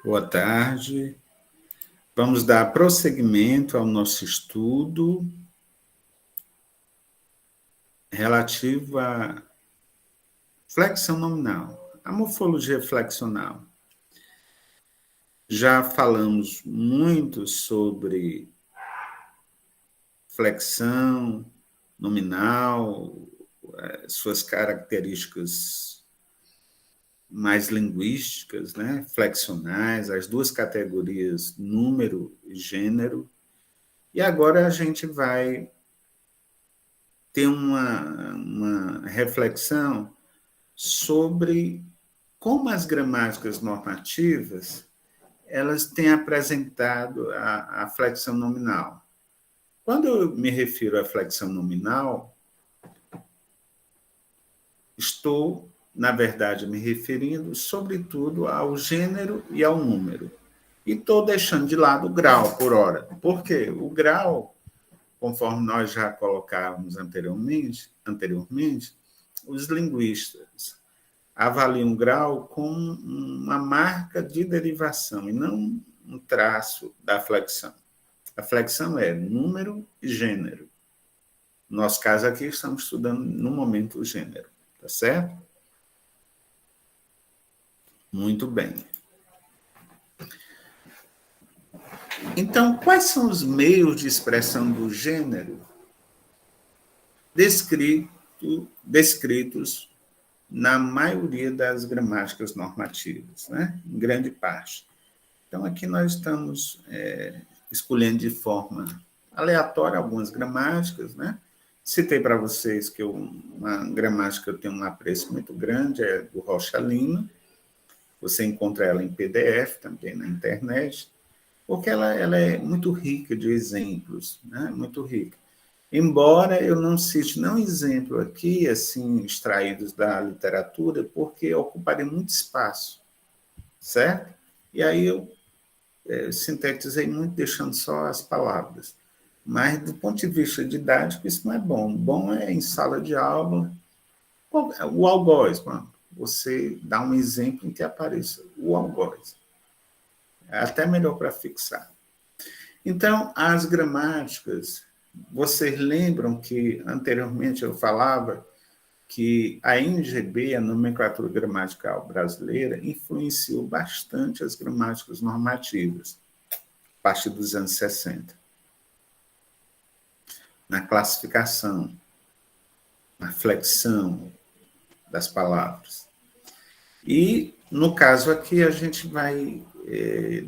Boa tarde. Vamos dar prosseguimento ao nosso estudo relativo à flexão nominal, a morfologia flexional. Já falamos muito sobre flexão nominal, suas características mais linguísticas, né? Flexionais, as duas categorias, número e gênero. E agora a gente vai ter uma reflexão sobre como as gramáticas normativas elas têm apresentado a flexão nominal. Quando eu me refiro à flexão nominal, estou, na verdade, me referindo, sobretudo, ao gênero e ao número. E estou deixando de lado o grau, por hora. Por quê? O grau, conforme nós já colocávamos anteriormente, os linguistas avaliam o grau como uma marca de derivação e não um traço da flexão. A flexão é número e gênero. No nosso caso aqui, estamos estudando, no momento, o gênero. Tá certo? Muito bem. Então, quais são os meios de expressão do gênero descritos na maioria das gramáticas normativas, né? Em grande parte. Então, aqui nós estamos escolhendo de forma aleatória algumas gramáticas, né? Citei para vocês que uma gramática que eu tenho um apreço muito grande é do Rocha Lima. Você encontra ela em PDF também na internet, porque ela é muito rica de exemplos, né? Muito rica. Embora eu não cite nenhum exemplo aqui, assim, extraídos da literatura, porque ocuparia muito espaço, certo? E aí eu sintetizei muito, deixando só as palavras. Mas, do ponto de vista didático, isso não é bom. Bom é em sala de aula, o algoz, mano. Você dá um exemplo em que apareça o algoz. É até melhor para fixar. Então, as gramáticas, vocês lembram que anteriormente eu falava que a NGB, a nomenclatura gramatical brasileira, influenciou bastante as gramáticas normativas, a partir dos anos 60. Na classificação, na flexão das palavras. E, no caso aqui, a gente vai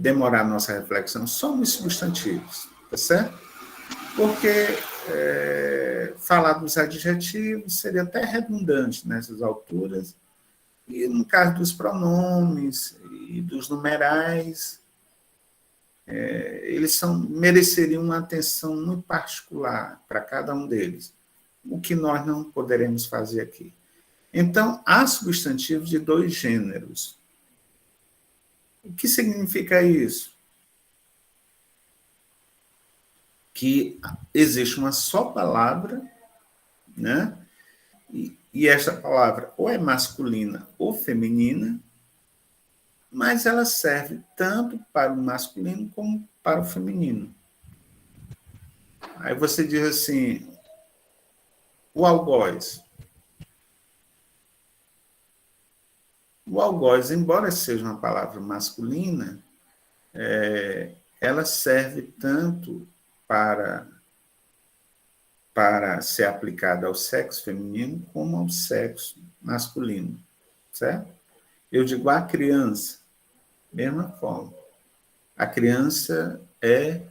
demorar nossa reflexão só nos substantivos, tá certo? Porque falar dos adjetivos seria até redundante nessas alturas, e no caso dos pronomes e dos numerais, eles mereceriam uma atenção muito particular para cada um deles, o que nós não poderemos fazer aqui. Então, há substantivos de dois gêneros. O que significa isso? Que existe uma só palavra, né? E esta palavra ou é masculina ou feminina, mas ela serve tanto para o masculino como para o feminino. Aí você diz assim, o algoz. O algoz, embora seja uma palavra masculina, ela serve tanto para ser aplicada ao sexo feminino como ao sexo masculino, certo? Eu digo a criança, mesma forma. A criança é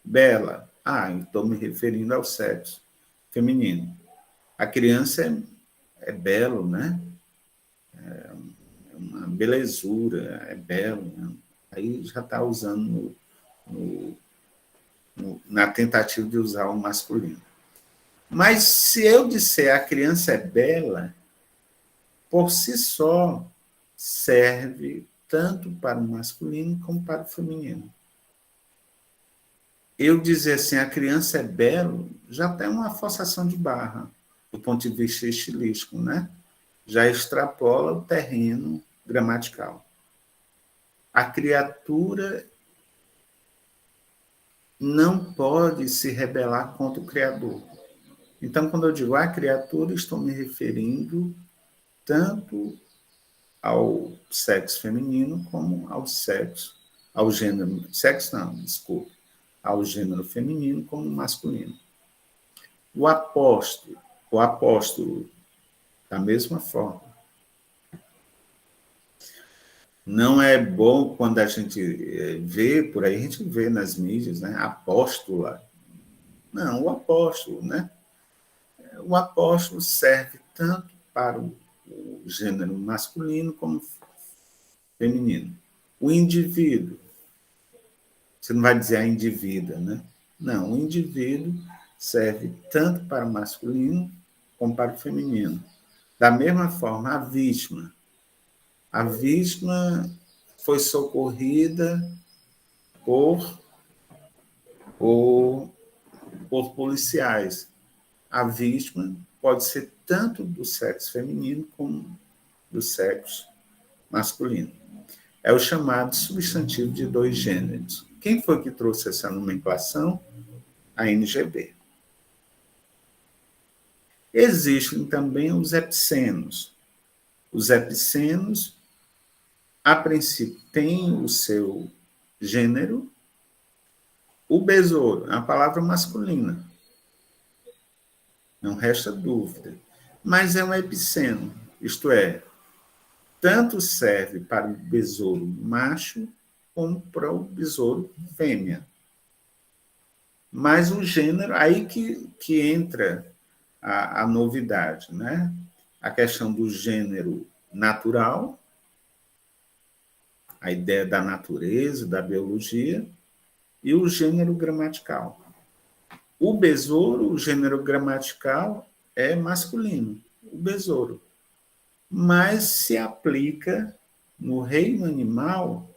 bela. Estou me referindo ao sexo feminino. A criança é belo, né? É uma belezura, é belo. Né? Aí já está usando na tentativa de usar o masculino. Mas se eu disser a criança é bela, por si só serve tanto para o masculino como para o feminino. Eu dizer assim, a criança é belo, já tem uma forçação de barra, do ponto de vista estilístico, né? Já extrapola o terreno gramatical. A criatura não pode se rebelar contra o Criador. Então, quando eu digo a criatura, estou me referindo tanto ao sexo feminino como ao gênero, sexo não, desculpe, ao gênero feminino como masculino. O apóstolo, da mesma forma. Não é bom quando a gente vê, por aí a gente vê nas mídias, né? Apóstola. Não, o apóstolo, né? O apóstolo serve tanto para o gênero masculino como feminino. O indivíduo, você não vai dizer a indivídua, né? Não, o indivíduo serve tanto para o masculino como para o feminino. Da mesma forma, a vítima. A vítima foi socorrida por, por, por policiais. A vítima pode ser tanto do sexo feminino como do sexo masculino. É o chamado substantivo de dois gêneros. Quem foi que trouxe essa nomenclação? A NGB. Existem também os epicenos. Os epicenos, a princípio, têm o seu gênero. O besouro é uma palavra masculina, não resta dúvida, mas é um epiceno, isto é, tanto serve para o besouro macho como para o besouro fêmea. Mas o gênero, aí que entra a novidade, né? A questão do gênero natural, a ideia da natureza, da biologia, e o gênero gramatical. O besouro, o gênero gramatical, é masculino, o besouro. Mas se aplica no reino animal,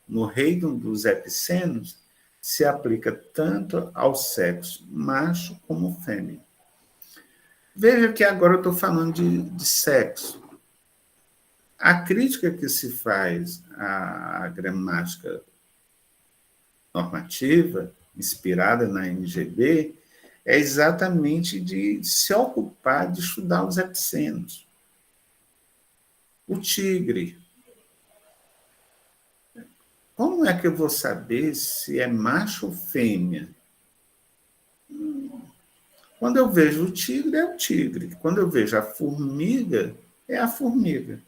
no reino dos epicenos, se aplica tanto ao sexo macho como fêmea. Veja que agora eu estou falando de sexo. A crítica que se faz à gramática normativa, inspirada na NGB, é exatamente de se ocupar de estudar os epicenos. O tigre. Como é que eu vou saber se é macho ou fêmea? Quando eu vejo o tigre, é o tigre. Quando eu vejo a formiga, é a formiga.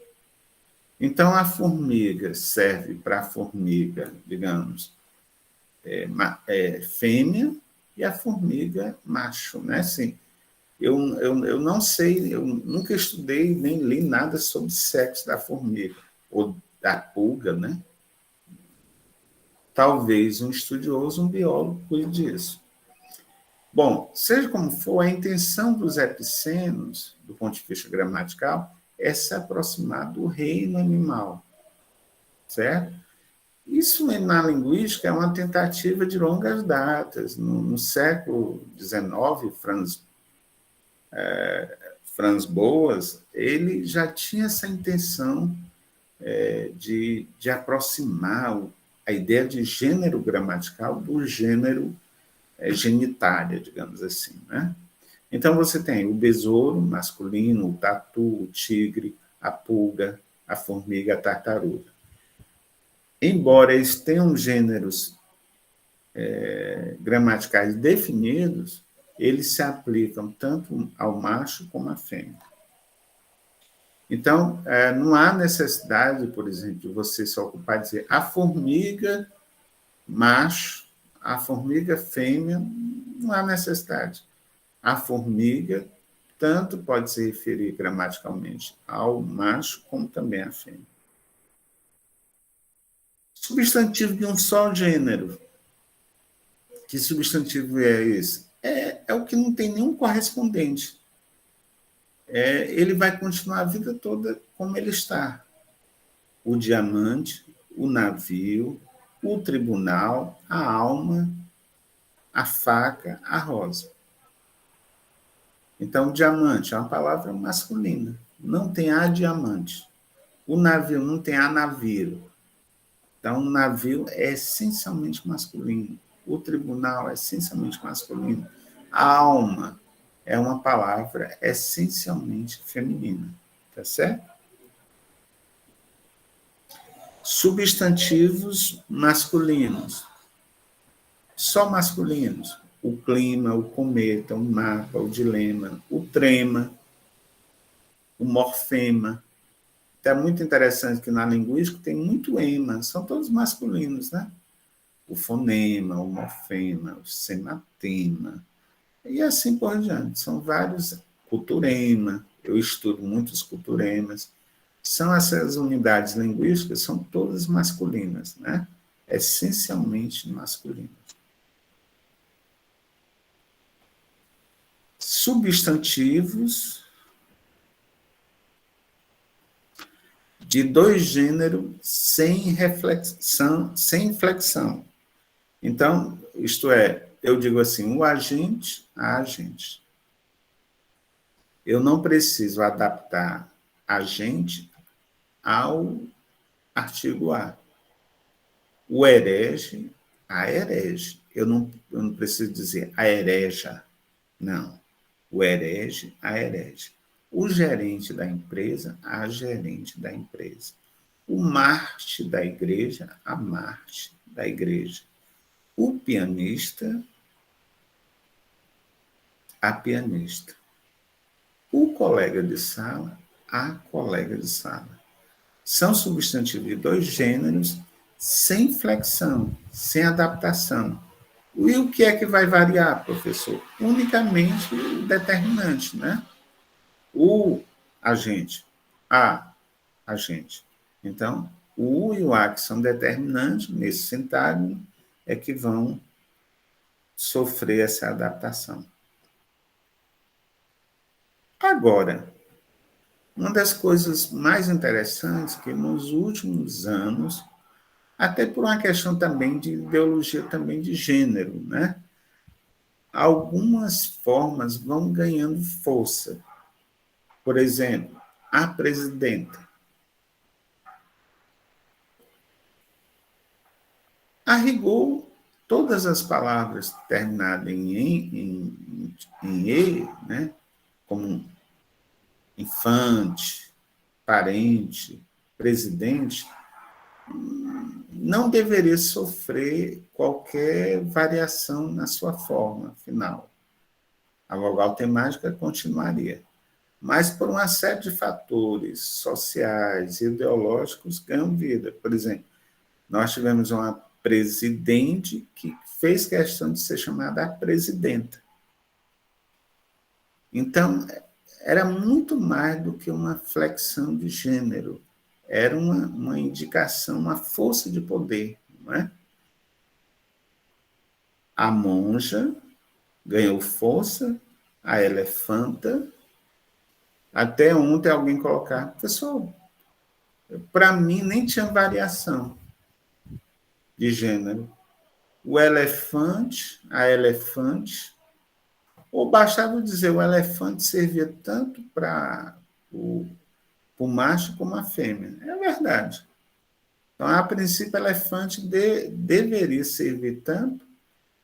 Então, a formiga serve para a formiga, digamos, fêmea, e a formiga macho, né? Assim, eu não sei, eu nunca estudei nem li nada sobre sexo da formiga, ou da pulga, né? Talvez um estudioso, um biólogo, cuide disso. Bom, seja como for, a intenção dos epicenos, do ponto de vista gramatical, é se aproximar do reino animal, certo? Isso na linguística é uma tentativa de longas datas. No século XIX, Franz Boas, ele já tinha essa intenção de aproximar a ideia de gênero gramatical do gênero genitália, digamos assim, né? Então, você tem o besouro masculino, o tatu, o tigre, a pulga, a formiga, a tartaruga. Embora eles tenham gêneros gramaticais definidos, eles se aplicam tanto ao macho como à fêmea. Então, não há necessidade, por exemplo, de você se ocupar de dizer a formiga macho, a formiga fêmea, não há necessidade. A formiga tanto pode se referir gramaticalmente ao macho como também à fêmea. Substantivo de um só gênero. Que substantivo é esse? É o que não tem nenhum correspondente. Ele vai continuar a vida toda como ele está. O diamante, o navio, o tribunal, a alma, a faca, a rosa. Então, diamante é uma palavra masculina. Não tem a diamante. O navio não tem a navio. Então, o navio é essencialmente masculino, o tribunal é essencialmente masculino, a alma é uma palavra essencialmente feminina, tá certo? Substantivos masculinos, só masculinos. O clima, o cometa, o mapa, o dilema, o trema, o morfema. Então, é muito interessante que na linguística tem muito ema, são todos masculinos, né? O fonema, o morfema, o sematema, e assim por diante. São vários, culturema, eu estudo muitos culturemas. São essas unidades linguísticas, são todas masculinas, né? Essencialmente masculinas. Substantivos de dois gêneros sem reflexão, sem inflexão. Então, isto é, eu digo assim, o agente, a agente. Eu não preciso adaptar agente ao artigo A. O herege, a herege. Eu não preciso dizer a hereja. Não. O herege, a herege. O gerente da empresa, a gerente da empresa. O Marte da igreja, a Marte da igreja. O pianista, a pianista. O colega de sala, a colega de sala. São substantivos de dois gêneros sem flexão, sem adaptação. E o que é que vai variar, professor? Unicamente o determinante, né? O agente, a agente. Então, o U e o A, que são determinantes nesse sintágmo, é que vão sofrer essa adaptação. Agora, uma das coisas mais interessantes que nos últimos anos, até por uma questão também de ideologia também de gênero, né? Algumas formas vão ganhando força. Por exemplo, a presidenta. A rigor, todas as palavras terminadas em E, né? Como infante, parente, presidente, não deveria sofrer qualquer variação na sua forma final. A vogal temática continuaria. Mas por uma série de fatores sociais, ideológicos, ganham vida. Por exemplo, nós tivemos uma presidente que fez questão de ser chamada a presidenta. Então, era muito mais do que uma flexão de gênero. Era uma indicação, uma força de poder. Não é? A monja ganhou força, a elefanta. Até ontem alguém colocar, pessoal, para mim nem tinha variação de gênero. O elefante, a elefante, ou bastava dizer, o elefante servia tanto para o macho como a fêmea. É verdade. Então, a princípio, elefante deveria servir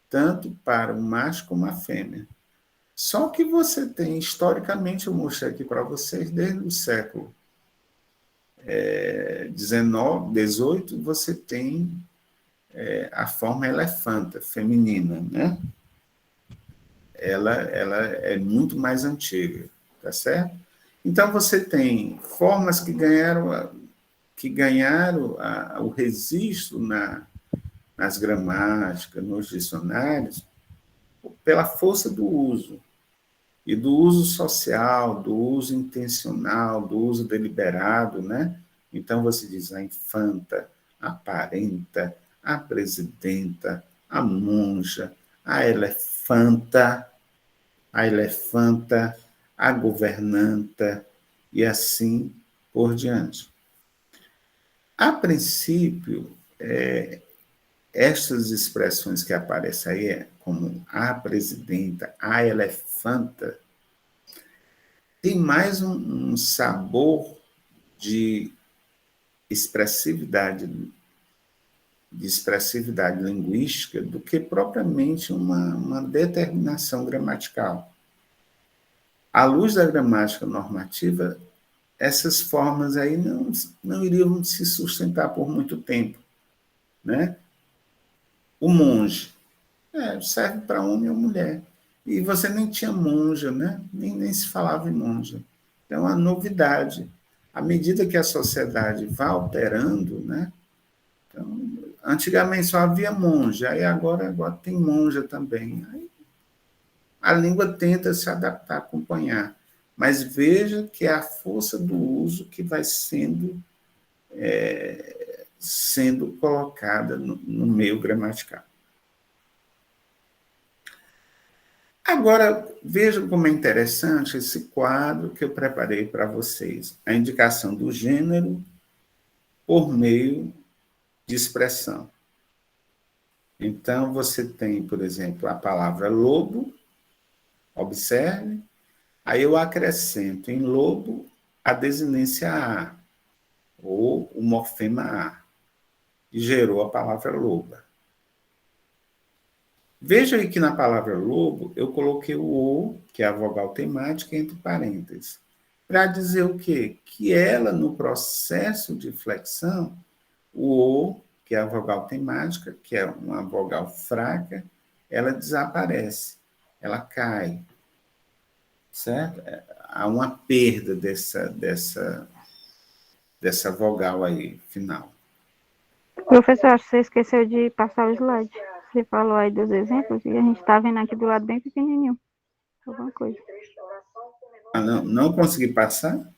tanto para o macho como a fêmea. Só que você tem, historicamente, eu mostrei aqui para vocês, desde o século XIX, XVIII, você tem a forma elefanta, feminina, né? Ela é muito mais antiga, tá certo? Então, você tem formas que ganharam o registro nas gramáticas, nos dicionários, pela força do uso, e do uso social, do uso intencional, do uso deliberado, né? Então, você diz a infanta, a parenta, a presidenta, a monja, a elefanta, a governanta, e assim por diante. A princípio, estas expressões que aparecem aí, como a presidenta, a elefanta, tem mais um sabor de expressividade de expressividade linguística do que propriamente uma determinação gramatical. À luz da gramática normativa, essas formas aí não iriam se sustentar por muito tempo, né? O monge serve para homem ou mulher. E você nem tinha monja, né? Nem se falava em monja. É uma novidade. À medida que a sociedade vai alterando, né? Então, antigamente só havia monja, aí agora tem monja também. Aí a língua tenta se adaptar, acompanhar. Mas veja que é a força do uso que vai sendo colocada no meio gramatical. Agora, vejam como é interessante esse quadro que eu preparei para vocês. A indicação do gênero por meio de expressão. Então, você tem, por exemplo, a palavra lobo, observe, aí eu acrescento em lobo a desinência a, ou o morfema a, e gerou a palavra loba. Veja aí que na palavra lobo eu coloquei o o, que é a vogal temática, entre parênteses, para dizer o quê? Que ela, no processo de flexão, o o, que é a vogal temática, que é uma vogal fraca, ela desaparece, ela cai, certo? Há uma perda dessa vogal aí, final. Professor, acho que você esqueceu de passar o slide. Você falou aí dos exemplos e a gente está vendo aqui do lado bem pequenininho. Alguma coisa. Ah, não consegui passar?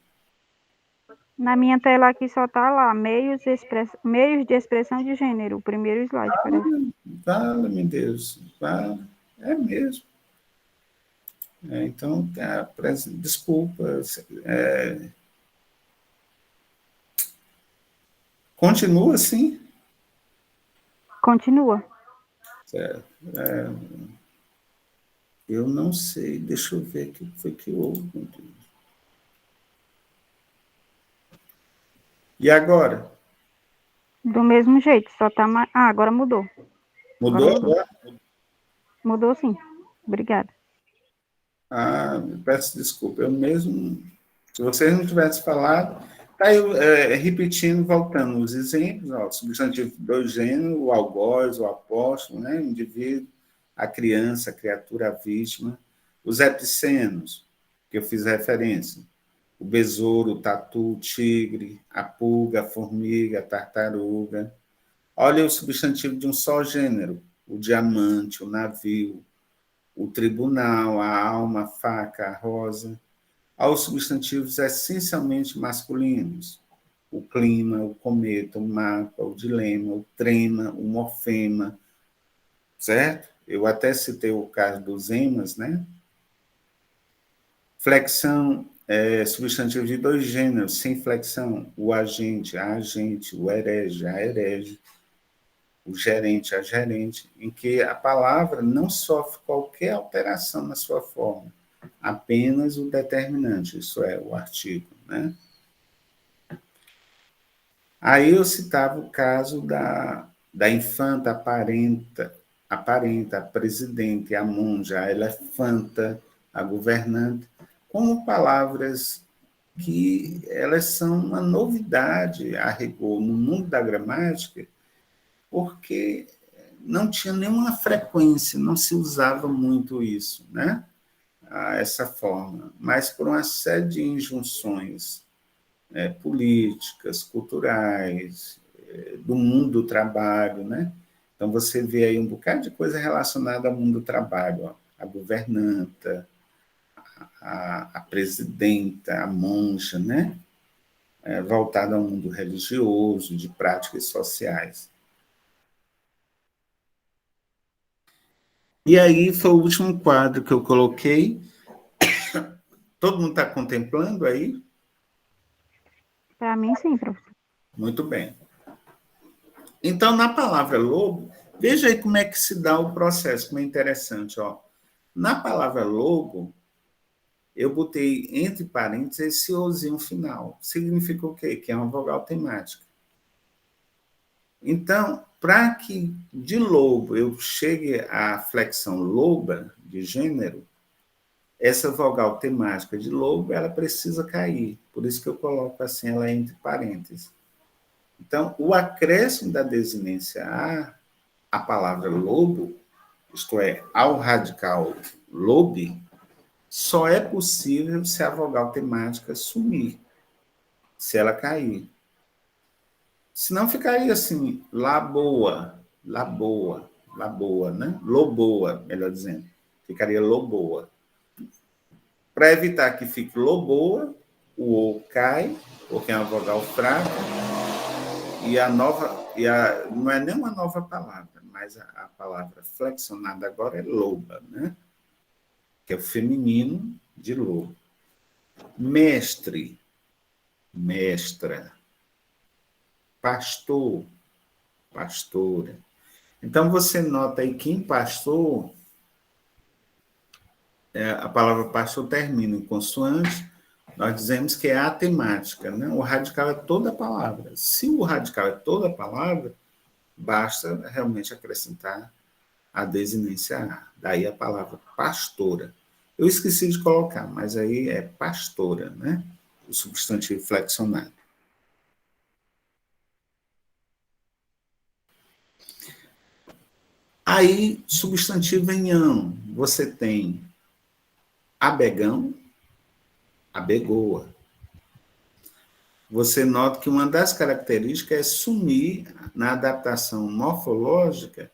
Na minha tela aqui só tá lá, meios de expressão de gênero, o primeiro slide, parece. Vale-me Deus, vale. É mesmo. Então, desculpa. Continua assim? Continua. Certo. Eu não sei, deixa eu ver o que foi que houve. E agora? Do mesmo jeito, só tá mais. Ah, agora mudou. Mudou? Mudou sim. Obrigada. Peço desculpa, eu mesmo. Se vocês não tivessem falado. Tá aí, repetindo, voltando os exemplos, ó, substantivo do gênero, o algoz, o apóstolo, né, o indivíduo, a criança, a criatura, a vítima, os epicenos, que eu fiz referência, o besouro, o tatu, o tigre, a pulga, a formiga, a tartaruga. Olha o substantivo de um só gênero, o diamante, o navio, o tribunal, a alma, a faca, a rosa. Aos substantivos essencialmente masculinos, o clima, o cometa, o mapa, o dilema, o trema, o morfema, certo? Eu até citei o caso dos emas, né? Flexão substantivo de dois gêneros, sem flexão, o agente, a agente, o herege, a herege, o gerente, a gerente, em que a palavra não sofre qualquer alteração na sua forma, apenas o determinante, isso é, o artigo, né? Aí eu citava o caso da infanta aparenta, a presidente, a monja, a elefanta, a governante, como palavras que elas são uma novidade a rigor no mundo da gramática, porque não tinha nenhuma frequência, não se usava muito isso, né? Essa forma, mas por uma série de injunções políticas, culturais, do mundo do trabalho, né? Então você vê aí um bocado de coisa relacionada ao mundo do trabalho, ó. A governanta, a presidenta, a monja, né? Voltada ao mundo religioso, de práticas sociais. E aí foi o último quadro que eu coloquei. Todo mundo está contemplando aí? Para mim, sim, professor. Muito bem. Então, na palavra lobo, veja aí como é que se dá o processo, como é interessante. Ó. Na palavra lobo, eu botei entre parênteses esse ozinho final. Significa o quê? Que é uma vogal temática. Então, para que de lobo eu chegue à flexão loba, de gênero, essa vogal temática de lobo, ela precisa cair. Por isso que eu coloco assim, ela entre parênteses. Então, o acréscimo da desinência à palavra lobo, isto é, ao radical lobe, só é possível se a vogal temática sumir, se ela cair. Senão ficaria assim, laboa, laboa, laboa, né? Loboa, melhor dizendo. Ficaria loboa. Para evitar que fique loboa, o O cai, porque é uma vogal fraca, e a nova, não é nem uma nova palavra, mas a palavra flexionada agora é loba, né? Que é o feminino de lobo. Mestre, mestra. Pastor, pastora. Então, você nota aí que em pastor, a palavra pastor termina em consoante, nós dizemos que é atemática, né? O radical é toda a palavra. Se o radical é toda a palavra, basta realmente acrescentar a desinência A. Daí a palavra pastora. Eu esqueci de colocar, mas aí é pastora, né? O substantivo flexionado. Aí, substantivo em ão, você tem abegão, abegoa. Você nota que uma das características é sumir, na adaptação morfológica,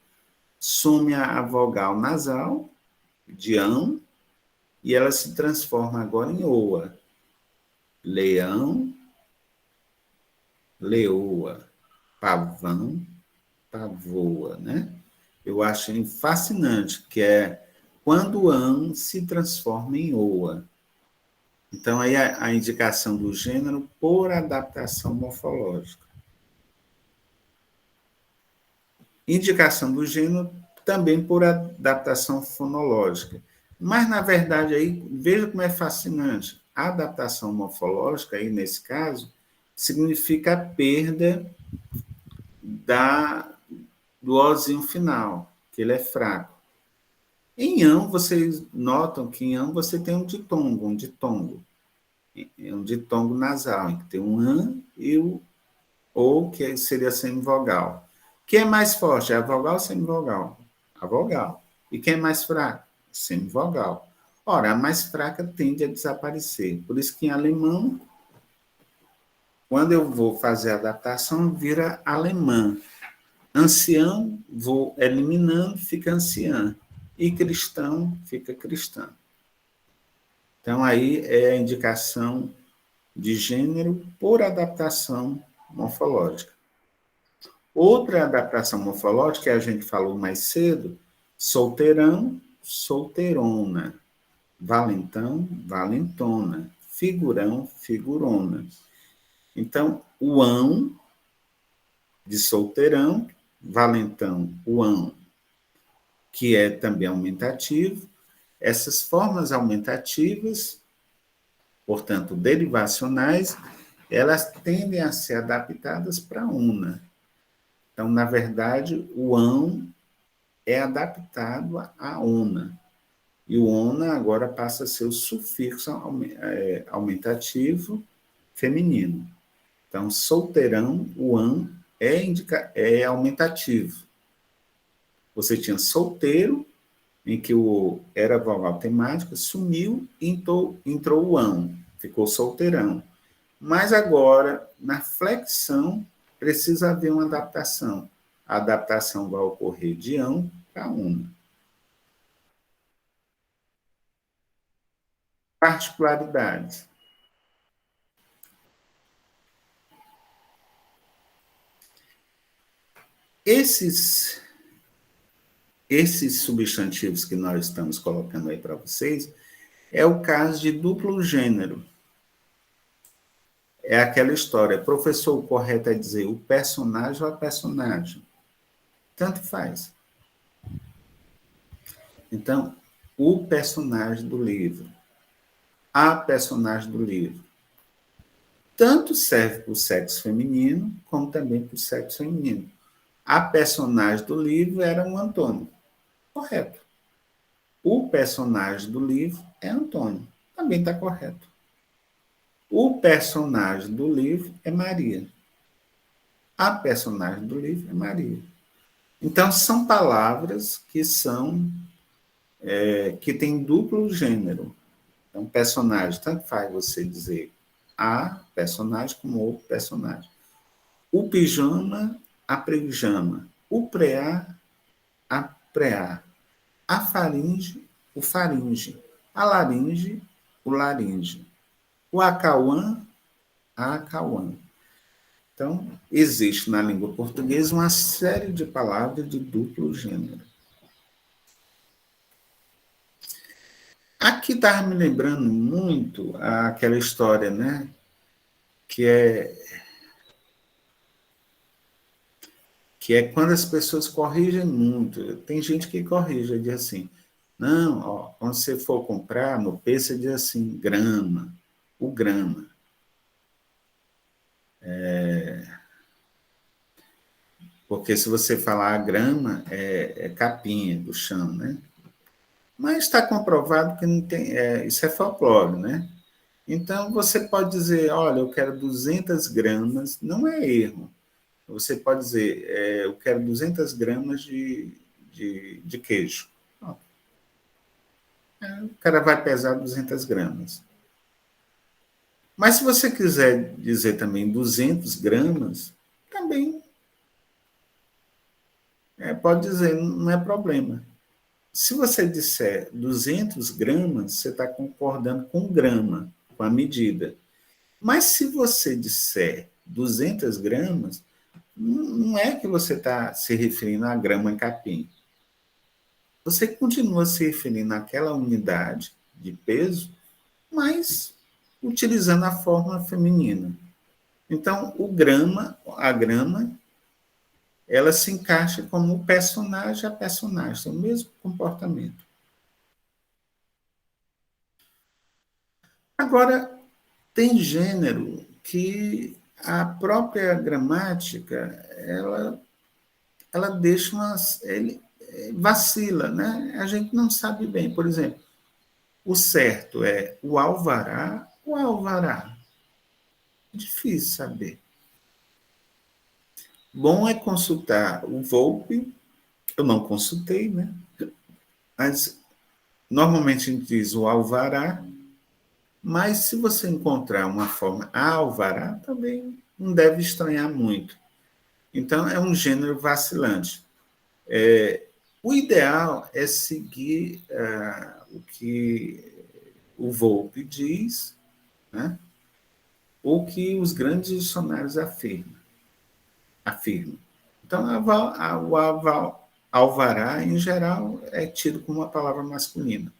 some a vogal nasal, de ão, e ela se transforma agora em oa. Leão, leoa, pavão, pavoa, né? Eu acho fascinante, que é quando o ão se transforma em oa. Então, aí a indicação do gênero por adaptação morfológica. Indicação do gênero também por adaptação fonológica. Mas, na verdade, aí, veja como é fascinante. A adaptação morfológica, aí, nesse caso, significa a perda do ozinho final, que ele é fraco. Em ão, vocês notam que em ão você tem um ditongo nasal, em que tem um an e o ou, que seria semivogal. Quem é mais forte? É a vogal ou semivogal? A vogal. E quem é mais fraco? Semivogal. Ora, a mais fraca tende a desaparecer. Por isso que em alemão, quando eu vou fazer a adaptação, vira alemã. Ancião, vou eliminando, fica anciã. E cristão, fica cristã. Então, aí é a indicação de gênero por adaptação morfológica. Outra adaptação morfológica, que a gente falou mais cedo, solteirão, solteirona, valentão, valentona, figurão, figurona. Então, o ão de solteirão, valentão, o ão, que é também aumentativo, essas formas aumentativas, portanto, derivacionais, elas tendem a ser adaptadas para una. Então, na verdade, o ão é adaptado à ona. E o ona agora passa a ser o sufixo aumentativo feminino. Então, solteirão, o an é aumentativo. Você tinha solteiro, em que o era vogal temática, sumiu e entrou o ão, ficou solteirão. Mas agora, na flexão, precisa haver uma adaptação. A adaptação vai ocorrer de ão para una. Particularidades. Esses substantivos que nós estamos colocando aí para vocês é o caso de duplo gênero. É aquela história, professor, o correto é dizer o personagem ou a personagem. Tanto faz. Então, o personagem do livro, a personagem do livro, tanto serve para o sexo feminino, como também para o sexo feminino. A personagem do livro era um Antônio. Correto. O personagem do livro é Antônio. Também está correto. O personagem do livro é Maria. A personagem do livro é Maria. Então, são palavras que que têm duplo gênero. Então, personagem, tanto faz você dizer a personagem como o personagem. O pijama, a pijama. O preá, a preá. A faringe, o faringe. A laringe, o laringe. O acauã, a acauã. Então, existe na língua portuguesa uma série de palavras de duplo gênero. Aqui estava me lembrando muito aquela história, né? Que é quando as pessoas corrigem muito. Tem gente que corrige, diz assim, não, ó, quando você for comprar, no preço, você diz assim, grama, o grama. Porque se você falar a grama, é capinha do chão, né? Mas está comprovado que não tem, isso é folclore, né? Então, você pode dizer, olha, eu quero 200 gramas, não é erro. Você pode dizer, eu quero 200 gramas de queijo. O cara vai pesar 200 gramas. Mas se você quiser dizer também 200 gramas, também pode dizer, não é problema. Se você disser 200 gramas, você está concordando com grama, com a medida. Mas se você disser 200 gramas, não é que você está se referindo a grama em capim. Você continua se referindo àquela unidade de peso, mas utilizando a forma feminina. Então, a grama, ela se encaixa como o personagem a personagem, tem o mesmo comportamento. Agora, tem gênero que a própria gramática, ela deixa ele vacila, né? A gente não sabe bem. Por exemplo, o certo é o alvará ou alvará? Difícil saber. Bom é consultar o Volpe, eu não consultei, né? Mas normalmente a gente diz o alvará, mas se você encontrar uma forma alvará, também não deve estranhar muito. Então, é um gênero vacilante. O ideal é seguir o que o Volpe diz, né? Ou que os grandes dicionários afirmam. Então, o alvará, em geral, é tido como uma palavra masculina.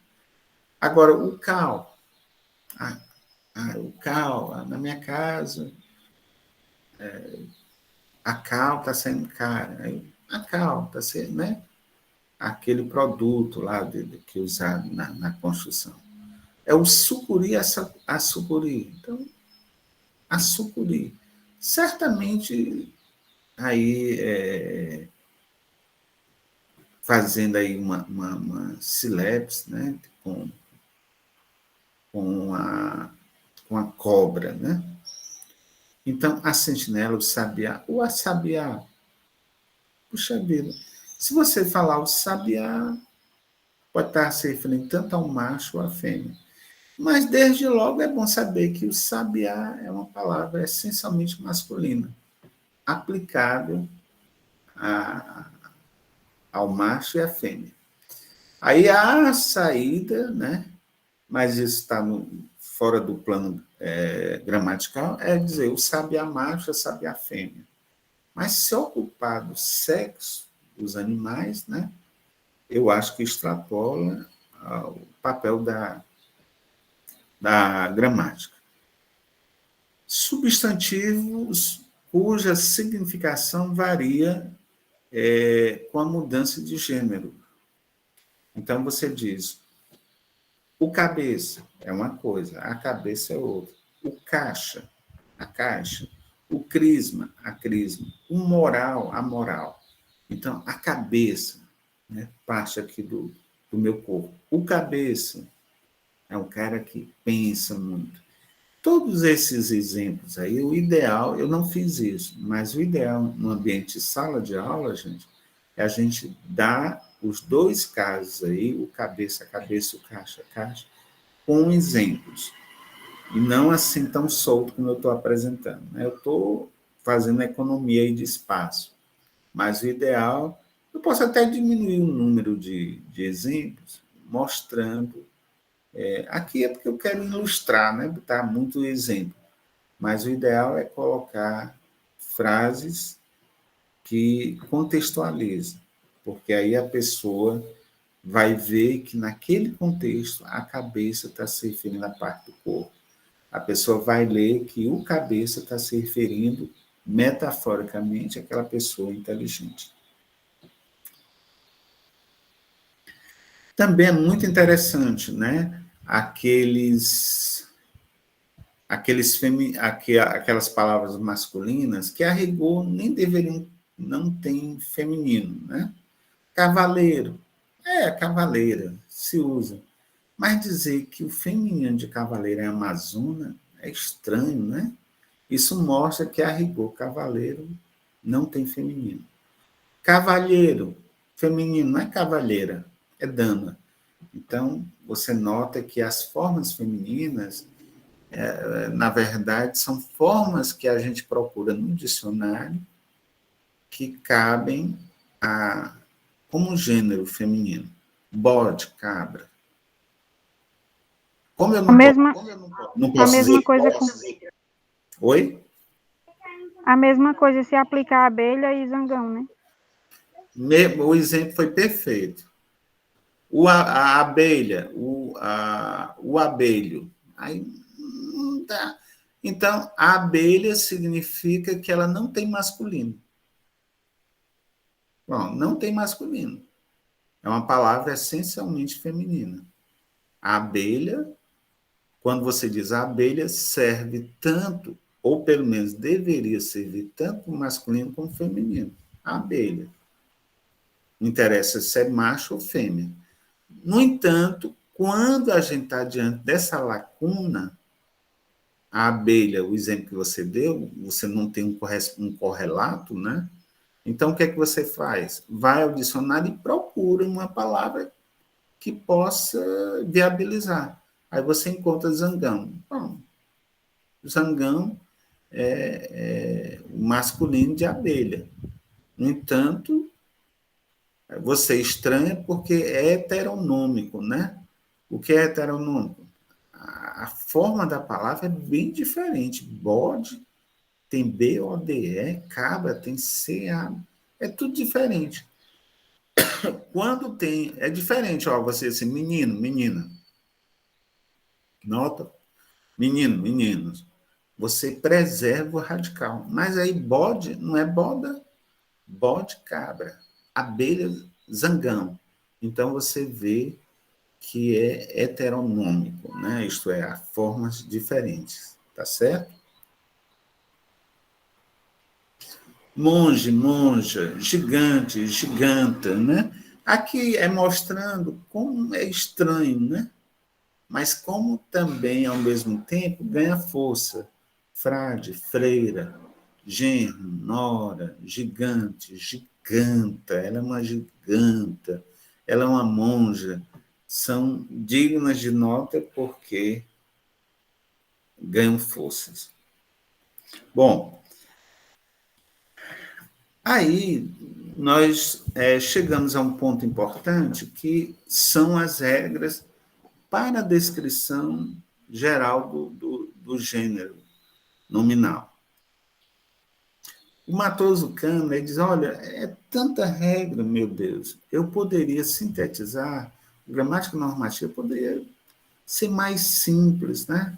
Agora, o cal, na minha casa, a cal está sendo cara. A cal está sendo, né? Aquele produto lá que é usado na construção. É o sucuri a sucuri. Então, a sucuri. Certamente, aí, fazendo aí uma sílabse, né? Com a cobra, né? Então, a sentinela, o sabiá, o assabiá. Puxa vida. Se você falar o sabiá, pode estar se referindo tanto ao macho ou à fêmea. Mas, desde logo, é bom saber que o sabiá é uma palavra essencialmente masculina, aplicável ao macho e à fêmea. Aí há a saída, né? Mas isso está fora do plano gramatical, é dizer o sabiá macho, o sabiá fêmea. Mas se ocupar do sexo dos animais, né? Eu acho que extrapola o papel da gramática. Substantivos cuja significação varia com a mudança de gênero. Então, você diz, o cabeça é uma coisa, a cabeça é outra. O caixa, a caixa. O crisma, a crisma. O moral, a moral. Então, a cabeça, né, parte aqui do meu corpo. O cabeça é um cara que pensa muito. Todos esses exemplos aí, o ideal, eu não fiz isso, mas o ideal no ambiente de sala de aula, gente, é a gente dar os dois casos aí, o cabeça a cabeça, o caixa a caixa, com exemplos. E não assim tão solto como eu estou apresentando, né? Eu estou fazendo economia aí de espaço, mas o ideal, eu posso até diminuir o número de exemplos, mostrando. Aqui é porque eu quero ilustrar, né? Botar muito exemplo. Mas o ideal é colocar frases que contextualizam, porque aí a pessoa vai ver que naquele contexto a cabeça está se referindo à parte do corpo. A pessoa vai ler que o cabeça está se referindo metaforicamente àquela pessoa inteligente. Também é muito interessante, né? Aquelas palavras masculinas que a rigor nem deveriam, não tem feminino, né? Cavaleiro, cavaleira, se usa. Mas dizer que o feminino de cavaleiro é amazona é estranho, né? Isso mostra que a rigor cavaleiro não tem feminino. Cavalheiro, feminino não é cavalheira, é dama. Então, você nota que as formas femininas, na verdade, são formas que a gente procura no dicionário que cabem como gênero feminino. Bode, cabra. Como eu A não posso, mesma, não a posso mesma dizer. coisa com, Oi? a mesma coisa se aplica a abelha e zangão, né? O exemplo foi perfeito. A abelha, o abelho. Aí não dá. Então, a abelha significa que ela não tem masculino. Bom, não tem masculino. É uma palavra essencialmente feminina. A abelha, quando você diz a abelha, serve tanto, ou pelo menos deveria servir tanto masculino como feminino. A abelha. Não interessa se é macho ou fêmea. No entanto, quando a gente está diante dessa lacuna, a abelha, o exemplo que você deu, você não tem um correlato, né? Então, o que é que você faz? Vai ao dicionário e procura uma palavra que possa viabilizar. Aí você encontra zangão. Bom, zangão é o masculino de abelha. No entanto, você estranha porque é heteronômico, né? O que é heteronômico? A forma da palavra é bem diferente. Bode tem BODE, cabra tem CA, é tudo diferente. Quando tem, é diferente, ó, você assim, menino, menina, nota, menino, meninos, você preserva o radical, mas aí bode não é boda, bode, cabra, abelha, zangão. Então você vê que é heteronômico, né? Isto é, há formas diferentes, tá certo? Monge, monja, gigante, giganta, né? Aqui é mostrando como é estranho, né? Mas como também, ao mesmo tempo, ganha força. Frade, freira, genro, nora, gigante, giganta, ela é uma giganta, ela é uma monja. São dignas de nota porque ganham forças. Bom, aí nós chegamos a um ponto importante que são as regras para a descrição geral do gênero nominal. O Matoso Khan ele diz, olha, é tanta regra, meu Deus, eu poderia sintetizar, gramática normativa poderia ser mais simples, né?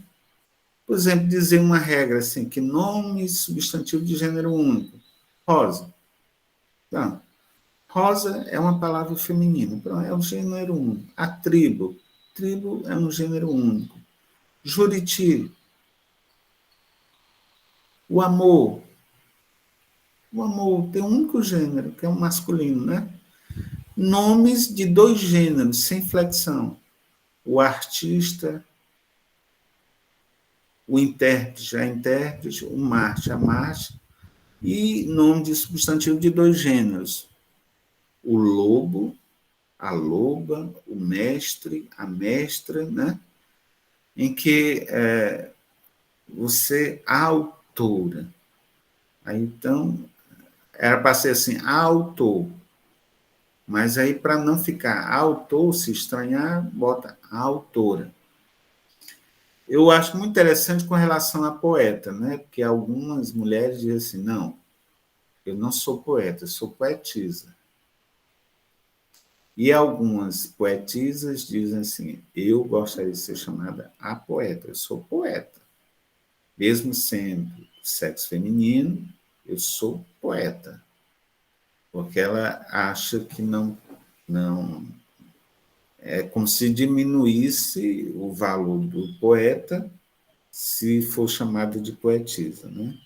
Por exemplo, dizer uma regra assim, que nome substantivo de gênero único. Rosa. Então, rosa é uma palavra feminina, então é um gênero único. A tribo. Tribo é um gênero único. Juriti. O amor. O amor tem um único gênero, que é o masculino, né? Nomes de dois gêneros, sem flexão. O artista, o intérprete, a intérprete, o Marte, a Marte, e nome de substantivo de dois gêneros. O lobo, a loba, o mestre, a mestra, né? Em que você, a autora. Aí, então, era para ser assim, a autor. Mas aí, para não ficar autor, se estranhar, bota a autora. Eu acho muito interessante com relação a poeta, né? Porque algumas mulheres dizem assim, não, eu não sou poeta, eu sou poetisa. E algumas poetisas dizem assim, eu gostaria de ser chamada a poeta, eu sou poeta. Mesmo sendo sexo feminino, eu sou poeta. Porque ela acha que não é como se diminuísse o valor do poeta se for chamado de poetisa, né?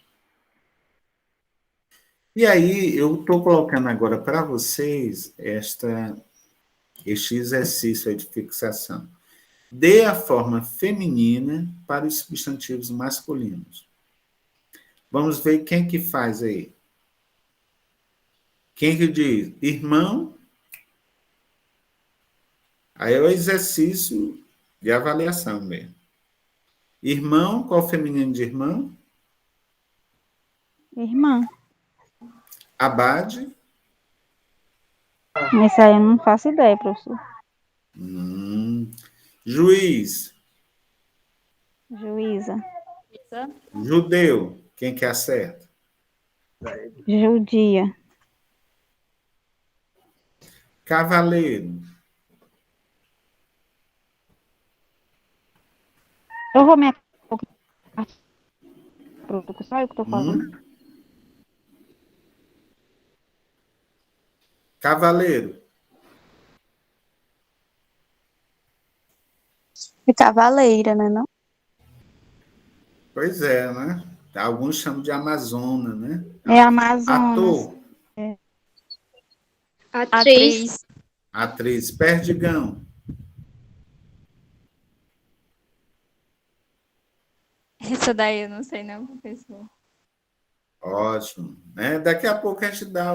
E aí eu estou colocando agora para vocês este exercício aí de fixação. Dê a forma feminina para os substantivos masculinos. Vamos ver quem que faz aí. Quem que diz? Irmão. Aí é o exercício de avaliação mesmo. Irmão, qual o feminino de irmão? Irmã. Abade. Esse aí eu não faço ideia, professor. Juiz. Juíza. Judeu. Quem que acerta? Judia. Cavaleiro. Eu vou me pronto, só eu que estou falando. Cavaleiro. É cavaleira, né, não? Pois é, né? Alguns chamam de Amazona, né? É Amazonas. Ator. Atriz. Atriz. Perdigão. Essa daí eu não sei não, professor. Ótimo. Né? Daqui a pouco a gente dá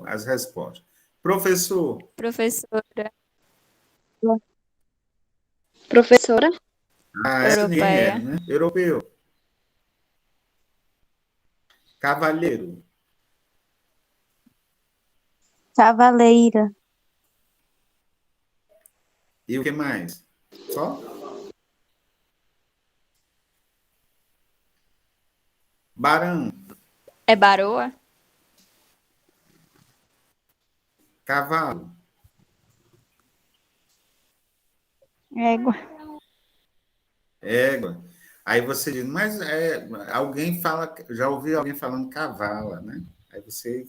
as respostas. Professor. Professora Professora. Essa ninguém é, europeia. né? Europeu. Cavalheiro. Cavaleira. E o que mais? Só? Barão. É baroa? Cavalo. Égua. Égua. Aí você diz, mas alguém fala, já ouvi alguém falando cavala, né? Aí você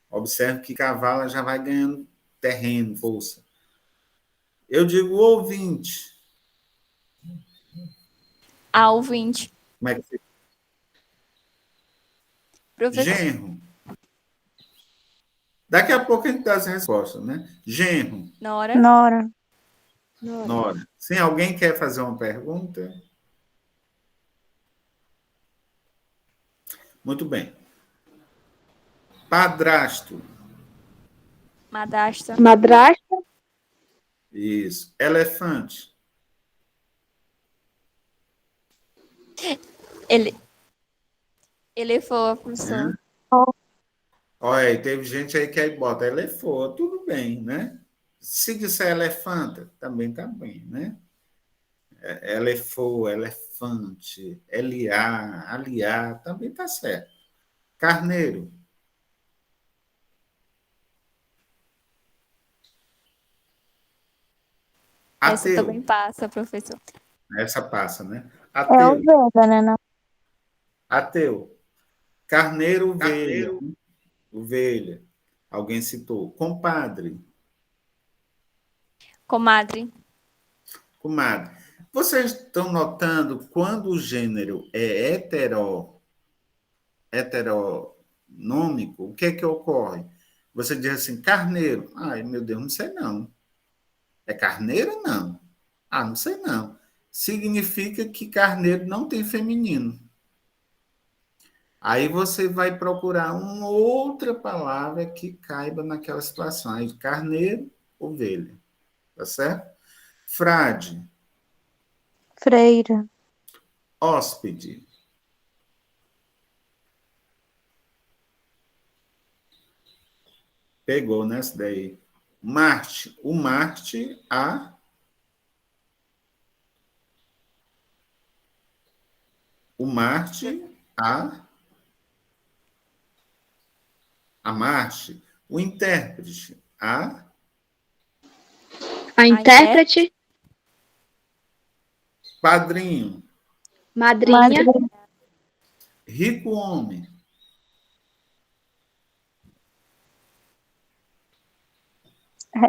observa que cavala já vai ganhando terreno, força. Eu digo ouvinte. Ouvinte. Como é que você... Professor. Genro. Daqui a pouco a gente dá as respostas, né? Genro. Nora. Nora. Nora. Sim, alguém quer fazer uma pergunta? Muito bem. Padrasto. Madrasta. Madrasta. Isso. Elefante. Ele foi, professor. Olha, aí, teve gente aí que aí bota elefante, tudo bem, né? Se disser elefanta, também tá bem, né? Elefou, elefante, eliar, aliar, também tá certo. Carneiro. Essa Ateu. também passa, professor. Essa passa, né? É Ateu. ovelha, né, não? Ateu. Carneiro, ovelha. Ovelha. Alguém citou. Compadre. Comadre. Comadre. Vocês estão notando quando o gênero é heteronormativo, nômico, o que é que ocorre? Você diz assim, carneiro. Ai, meu Deus, não sei não. É carneiro? Não. Ah, não sei não. Significa que carneiro não tem feminino. Aí você vai procurar uma outra palavra que caiba naquela situação. Aí, carneiro, ovelha. Tá certo? Frade, Freira. hóspede. Pegou nessa daí. Marte. O Marte, o Marte, a Marte. O intérprete, A intérprete. padrinho. Madrinha. Rico homem.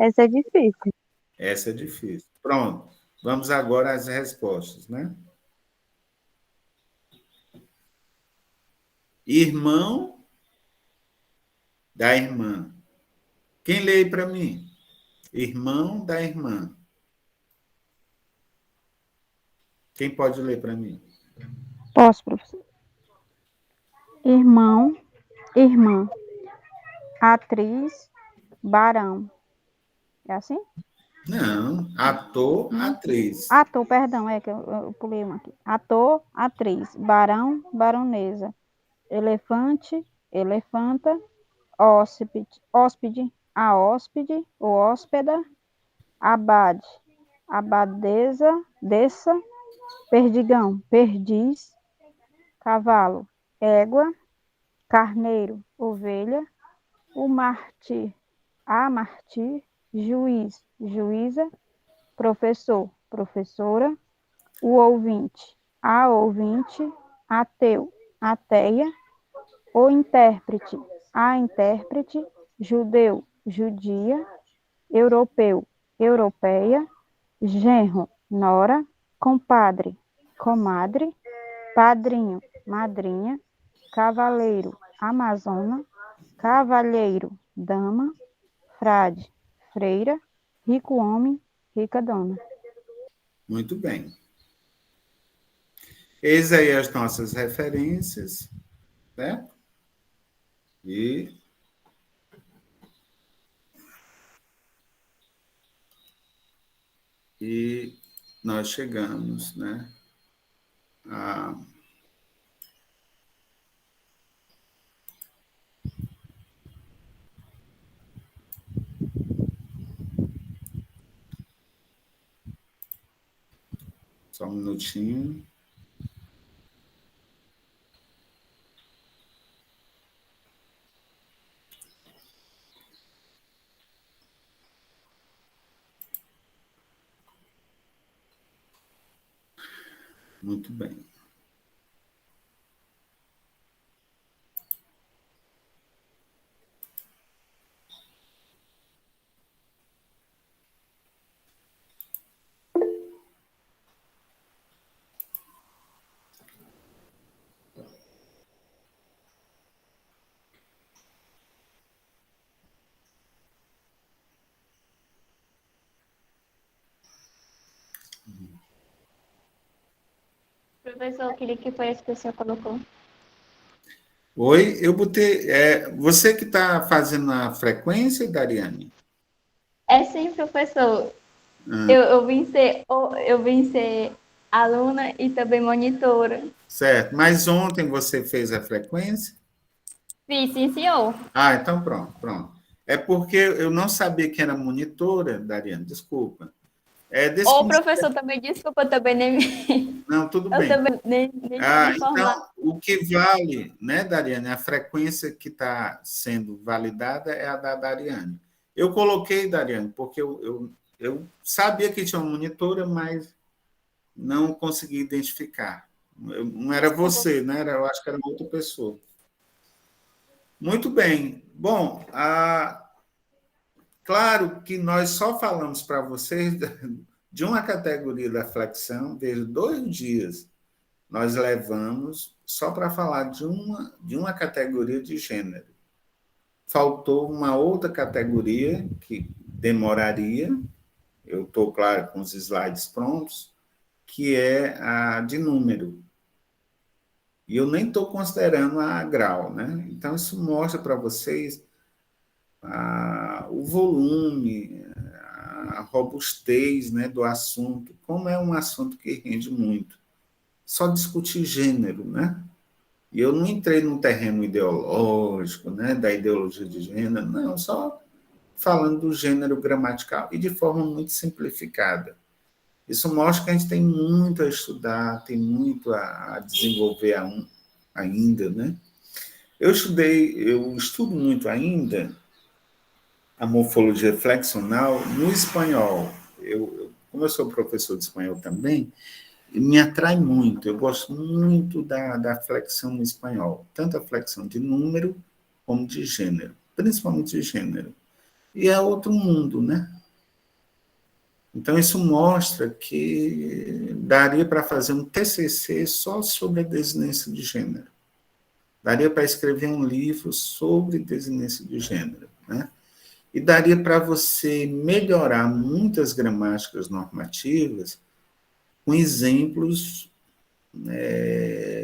Essa é difícil. Essa é difícil. Pronto. Vamos agora às respostas, né? Irmão da irmã. Quem lê aí para mim? Irmão da irmã. Quem pode ler para mim? Posso, professor? Irmão, irmã, atriz, barão. É assim? Não, ator, atriz. Ator, perdão, é que eu pulei uma aqui. Ator, atriz, barão, baronesa, elefante, elefanta, hóspede, a hóspede, o hóspeda, abade, abadesa, desça, perdigão, perdiz, cavalo, égua, carneiro, ovelha, o martir, a martir, juiz, juíza, professor, professora, o ouvinte, a ouvinte, ateu, ateia, o intérprete, a intérprete, judeu, judia, europeu, europeia, genro, nora, compadre, comadre, padrinho, madrinha, cavaleiro, amazona, cavalheiro, dama, frade, freira, rico homem, rica dona. Muito bem. Eis aí as nossas referências, né? E nós chegamos, né? Só um minutinho. Muito bem. Professor, eu queria que foi esse que o senhor colocou. Oi, eu botei. Você que está fazendo a frequência, Dariane? É sim, professor. Eu vim ser aluna e também monitora. Certo. Mas ontem você fez a frequência? Fiz, sim, senhor. Então pronto. É porque eu não sabia que era monitora, Dariane, desculpa. Ô, professor, também desculpa, eu também nem Não, tudo eu bem. também nem tinha me informado. Então, o que vale, né, Dariane? A frequência que está sendo validada é a da Dariane. Eu coloquei, Dariane, porque eu sabia que tinha uma monitora, mas não consegui identificar. Não era você, né? Eu acho que era outra pessoa. Muito bem. Bom, claro que nós só falamos para vocês de uma categoria da flexão desde 2 dias. Nós levamos só para falar de uma categoria de gênero. Faltou uma outra categoria que demoraria, eu estou, claro, com os slides prontos, que é a de número. E eu nem estou considerando a grau, né? Então, isso mostra para vocês o volume, a robustez, né, do assunto, como é um assunto que rende muito. Só discutir gênero, né? E eu não entrei no terreno ideológico, né, da ideologia de gênero, não, só falando do gênero gramatical e de forma muito simplificada. Isso mostra que a gente tem muito a estudar, tem muito a desenvolver ainda, né? Eu estudo muito ainda a morfologia flexional no espanhol. Como eu sou professor de espanhol também, me atrai muito, eu gosto muito da flexão no espanhol, tanto a flexão de número como de gênero, principalmente de gênero. E é outro mundo, né? Então, isso mostra que daria para fazer um TCC só sobre a desinência de gênero. Daria para escrever um livro sobre desinência de gênero, né? E daria para você melhorar muitas gramáticas normativas com exemplos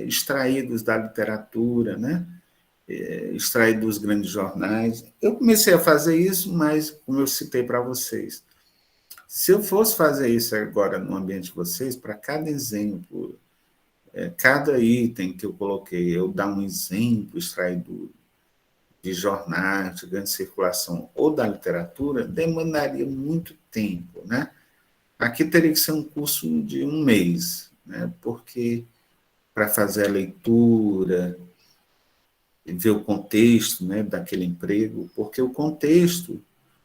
extraídos da literatura, né? Extraídos dos grandes jornais. Eu comecei a fazer isso, mas, como eu citei para vocês, se eu fosse fazer isso agora no ambiente de vocês, para cada exemplo, cada item que eu coloquei, eu dar um exemplo extraído de jornais, de grande circulação ou da literatura, demandaria muito tempo, né? Aqui teria que ser um curso de um mês, né? Porque para fazer a leitura, ver o contexto, né, daquele emprego, porque o contexto,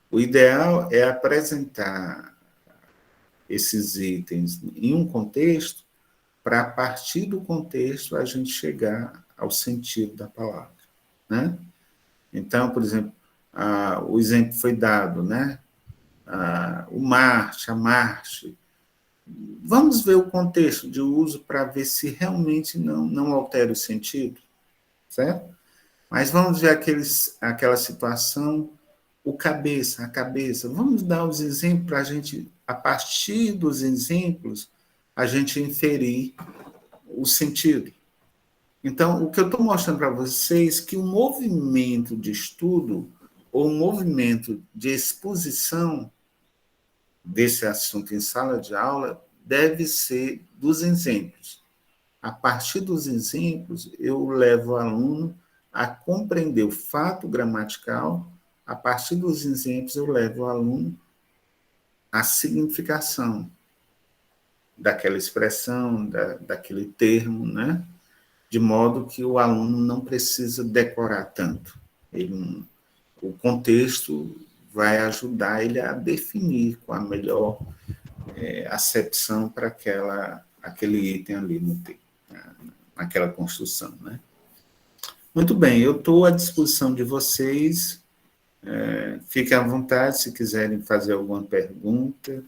o ideal é apresentar esses itens em um contexto, para, a partir do contexto, a gente chegar ao sentido da palavra, né? Então, por exemplo, o exemplo foi dado, né? O Marte, a Marte. Vamos ver o contexto de uso para ver se realmente não altera o sentido, certo? Mas vamos ver aquela situação, a cabeça. Vamos dar os exemplos para a gente, a partir dos exemplos, a gente inferir o sentido. Então, o que eu estou mostrando para vocês é que o movimento de estudo ou o movimento de exposição desse assunto em sala de aula deve ser dos exemplos. A partir dos exemplos, eu levo o aluno a compreender o fato gramatical. A partir dos exemplos, eu levo o aluno à significação daquela expressão, daquele termo, né? De modo que o aluno não precisa decorar tanto. O contexto vai ajudar ele a definir com a melhor acepção para aquele item ali no texto, naquela construção, né? Muito bem, eu estou à disposição de vocês. Fiquem à vontade se quiserem fazer alguma pergunta.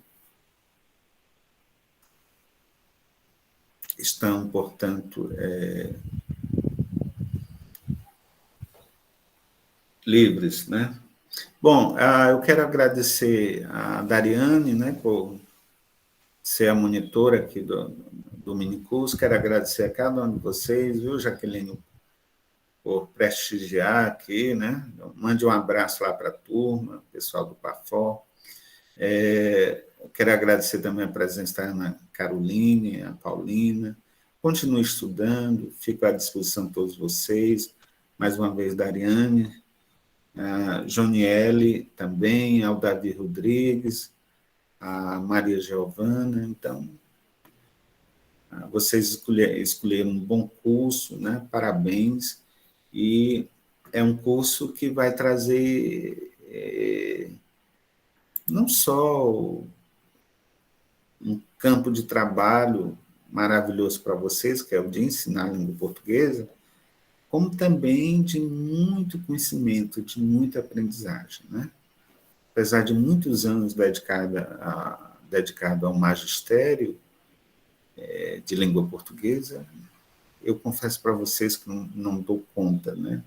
Estão, portanto, livres, né? Bom, eu quero agradecer a Dariane, né, por ser a monitora aqui do minicurso. Quero agradecer a cada um de vocês, viu, Jaqueline, por prestigiar aqui, né? Mande um abraço lá para a turma, pessoal do PAFOR. Quero agradecer também a presença da Ana Caroline, a Paulina. Continue estudando, fico à disposição de todos vocês. Mais uma vez, Dariane, a Joniele também, ao Davi Rodrigues, a Maria Giovana. Então, vocês escolheram um bom curso, né? Parabéns. E é um curso que vai trazer não só um campo de trabalho maravilhoso para vocês, que é o de ensinar a língua portuguesa, como também de muito conhecimento, de muita aprendizagem, né? Apesar de muitos anos dedicado ao magistério de língua portuguesa, eu confesso para vocês que não dou conta, né?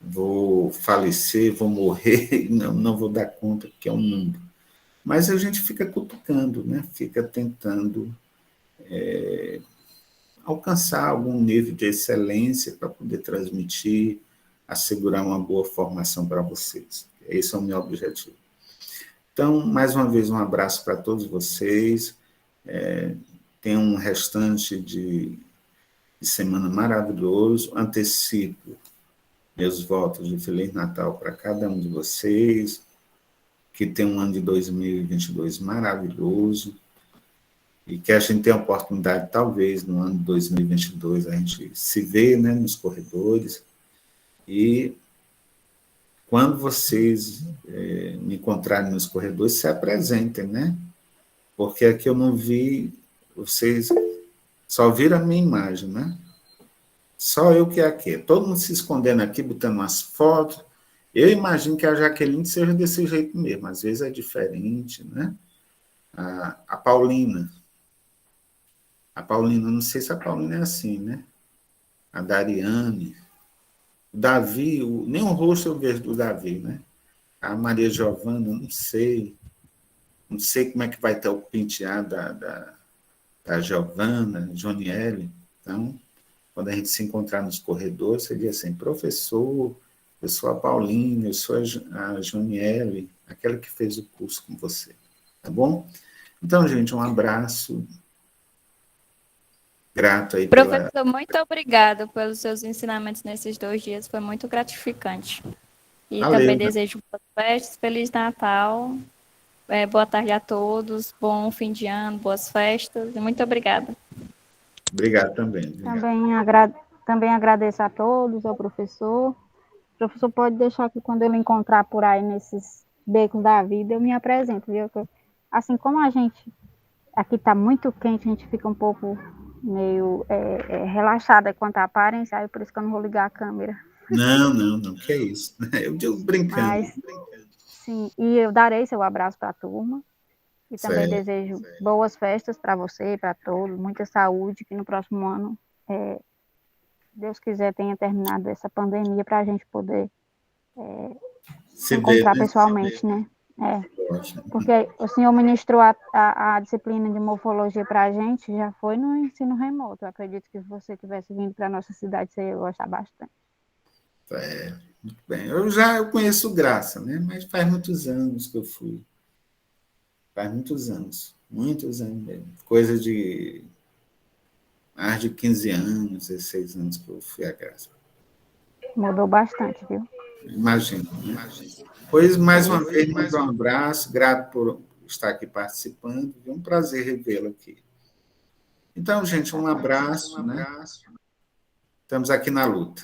Vou falecer, vou morrer, não vou dar conta, porque é um mundo. Mas a gente fica cutucando, né? Fica tentando alcançar algum nível de excelência para poder transmitir, assegurar uma boa formação para vocês. Esse é o meu objetivo. Então, mais uma vez, um abraço para todos vocês. Tenham um restante de semana maravilhoso. Antecipo meus votos de Feliz Natal para cada um de vocês. Que tenha um ano de 2022 maravilhoso. E que a gente tenha a oportunidade, talvez, no ano de 2022, a gente se ver, né, nos corredores. E quando vocês me encontrarem nos corredores, se apresentem, né? Porque aqui eu não vi, vocês só viram a minha imagem, né? Só eu que é aqui. Todo mundo se escondendo aqui, botando umas fotos. Eu imagino que a Jaqueline seja desse jeito mesmo. Às vezes é diferente, né? A Paulina, não sei se a Paulina é assim, né? A Dariane, o Davi, nem o rosto eu vejo do Davi, né? A Maria Giovana, não sei como é que vai estar o penteado da Giovana, Joniele. Então, quando a gente se encontrar nos corredores, seria assim, professor, eu sou a Paulina, eu sou a Joniele, aquela que fez o curso com você, tá bom? Então, gente, um abraço. Grato aí pela... Professor, muito obrigado pelos seus ensinamentos nesses 2 dias, foi muito gratificante. E Valeu, também né? desejo boas festas, Feliz Natal, boa tarde a todos, bom fim de ano, boas festas, e muito obrigada. Obrigado também. Obrigado. Também agradeço a todos, ao professor. O professor pode deixar que quando eu encontrar por aí nesses becos da vida, eu me apresento, viu? Assim como a gente aqui está muito quente, a gente fica um pouco meio relaxada quanto à aparência, aí por isso que eu não vou ligar a câmera. Não, que é isso. Eu digo brincando. Mas, sim, e eu darei seu abraço para a turma, e também desejo boas festas para você, para todos, muita saúde, que no próximo ano, Deus quiser, tenha terminado essa pandemia para a gente poder se encontrar pessoalmente, né? Porque o senhor ministrou a disciplina de morfologia para a gente, já foi no ensino remoto. Eu acredito que se você tivesse vindo para a nossa cidade, você ia gostar bastante. Muito bem. Eu conheço Graça, né? Mas faz muitos anos que eu fui. Faz muitos anos mesmo. Coisa de mais de 15 anos, 16 anos que eu fui a Graça. Mudou bastante, viu? Imagino. Pois, mais uma vez, um abraço, grato por estar aqui participando, é um prazer revê-lo aqui. Então, gente, um abraço, né? Estamos aqui na luta.